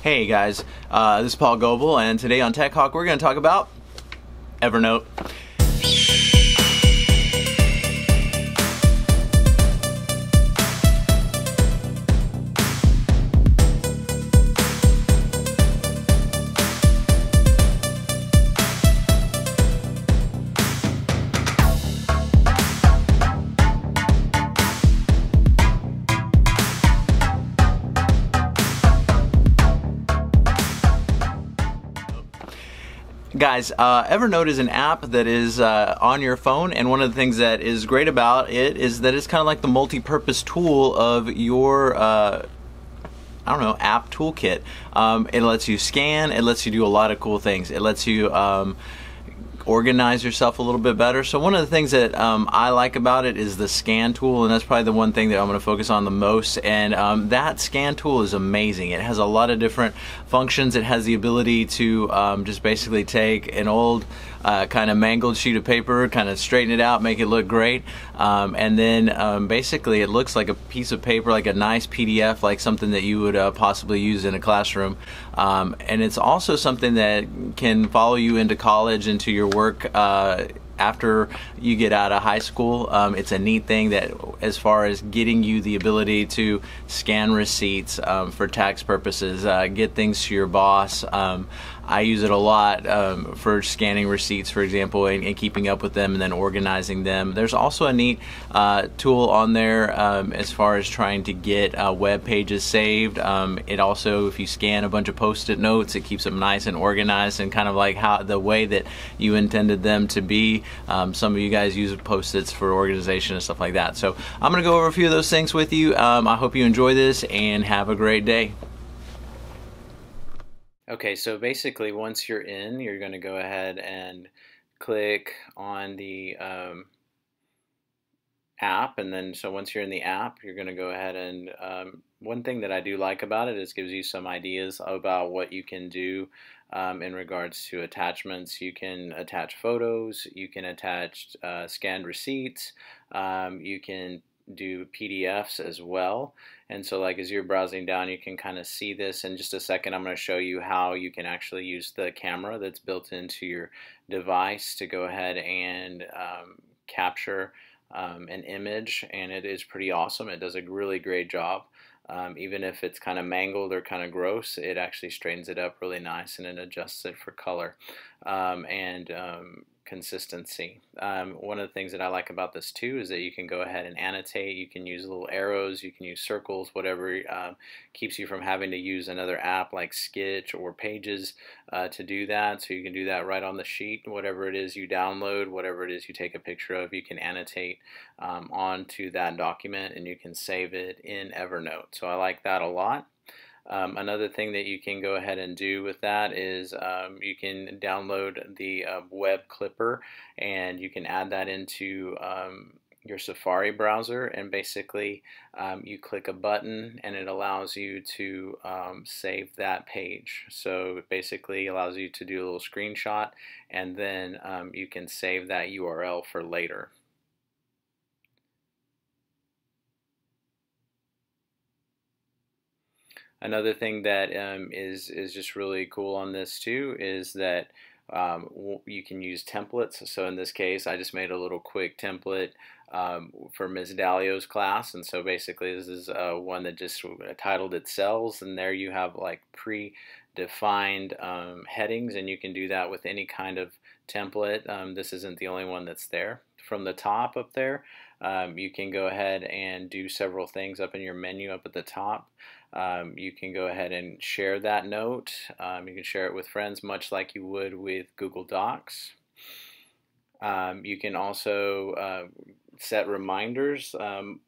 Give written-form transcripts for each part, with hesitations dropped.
Hey guys, this is Paul Goebel, and today on StudyHawk we're going to talk about Evernote. Guys, Evernote is an app that is on your phone, and one of the things that is great about it is that it's kind of like the multi-purpose tool of your I don't know, app toolkit. It lets you scan, it lets you do a lot of cool things. It lets you organize yourself a little bit better. So one of the things that I like about it is the scan tool, and that's probably the one thing that I'm going to focus on the most. And that scan tool is amazing. It has a lot of different functions. It has the ability to just basically take an old kind of mangled sheet of paper, kind of straighten it out, make it look great, and then basically it looks like a piece of paper, like a nice PDF, like something that you would possibly use in a classroom. And it's also something that can follow you into college, into your work after you get out of high school. It's a neat thing that, as far as getting you the ability to scan receipts for tax purposes, get things to your boss. I use it a lot for scanning receipts, for example, and keeping up with them and then organizing them. There's also a neat tool on there as far as trying to get web pages saved. It also, if you scan a bunch of post-it notes, it keeps them nice and organized and kind of like how the way that you intended them to be. Some of you guys use post-its for organization and stuff like that. So I'm going to go over a few of those things with you. I hope you enjoy this and have a great day. Okay, so basically once you're in, you're going to go ahead and click on the app, and then so once you're in the app, you're going to go ahead and one thing that I do like about it is gives you some ideas about what you can do in regards to attachments. You can attach photos, you can attach scanned receipts, you can do PDFs as well. And so like as you're browsing down, you can kind of see this. In just a second, I'm going to show you how you can actually use the camera that's built into your device to go ahead and capture an image, and it is pretty awesome. It does a really great job. Even if it's kind of mangled or kind of gross, it actually straightens it up really nice, and it adjusts it for color and consistency. One of the things that I like about this too is that you can go ahead and annotate. You can use little arrows, you can use circles, whatever keeps you from having to use another app like Sketch or Pages to do that. So you can do that right on the sheet. Whatever it is you download, whatever it is you take a picture of, you can annotate onto that document, and you can save it in Evernote. So I like that a lot. Another thing that you can go ahead and do with that is you can download the web clipper, and you can add that into your Safari browser, and basically you click a button and it allows you to save that page. So it basically allows you to do a little screenshot, and then you can save that URL for later. Another thing that is just really cool on this too is that you can use templates. So in this case, I just made a little quick template for Ms. Dalio's class, and so basically this is one that just titled it Cells, and there you have like pre-defined headings, and you can do that with any kind of template. This isn't the only one that's there. From the top up there, you can go ahead and do several things up in your menu up at the top. You can go ahead and share that note. You can share it with friends, much like you would with Google Docs. You can also set reminders,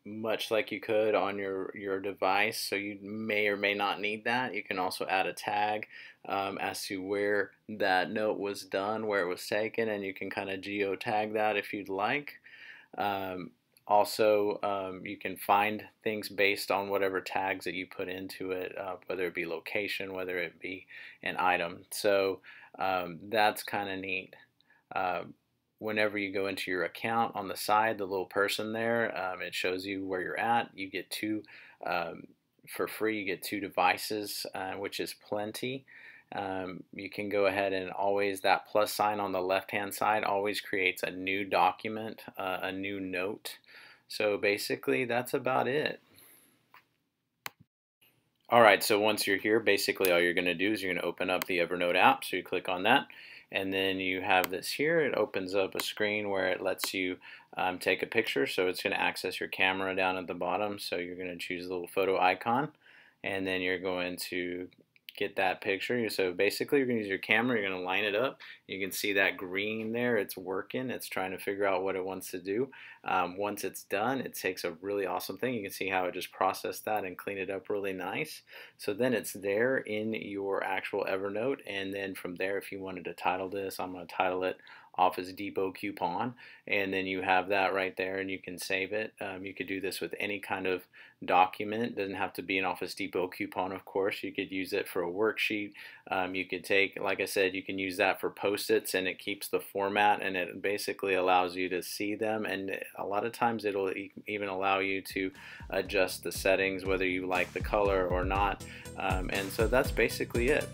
much like you could on your device, so you may or may not need that. You can also add a tag as to where that note was done, where it was taken, and you can kind of geotag that if you'd like. Also, you can find things based on whatever tags that you put into it, whether it be location, whether it be an item. So that's kind of neat. Whenever you go into your account, on the side, the little person there, it shows you where you're at. You get two for free. You get 2 devices, which is plenty. You can go ahead and always, that plus sign on the left hand side always creates a new document, a new note. So basically that's about it. Alright, so once you're here, basically all you're going to do is you're going to open up the Evernote app. So you click on that, and then you have this here. It opens up a screen where it lets you take a picture. So it's going to access your camera down at the bottom. So you're going to choose the little photo icon, and then you're going to get that picture. So basically you're going to use your camera, you're going to line it up. You can see that green there, it's working, it's trying to figure out what it wants to do. Once it's done, it takes a really awesome thing. You can see how it just processed that and cleaned it up really nice. So then it's there in your actual Evernote, and then from there, if you wanted to title this, I'm going to title it Office Depot Coupon, and then you have that right there and you can save it. You could do this with any kind of document. It doesn't have to be an Office Depot coupon, of course. You could use it for a worksheet. You could take, like I said, you can use that for post-its, and it keeps the format, and it basically allows you to see them, and a lot of times it'll even allow you to adjust the settings, whether you like the color or not. And so that's basically it.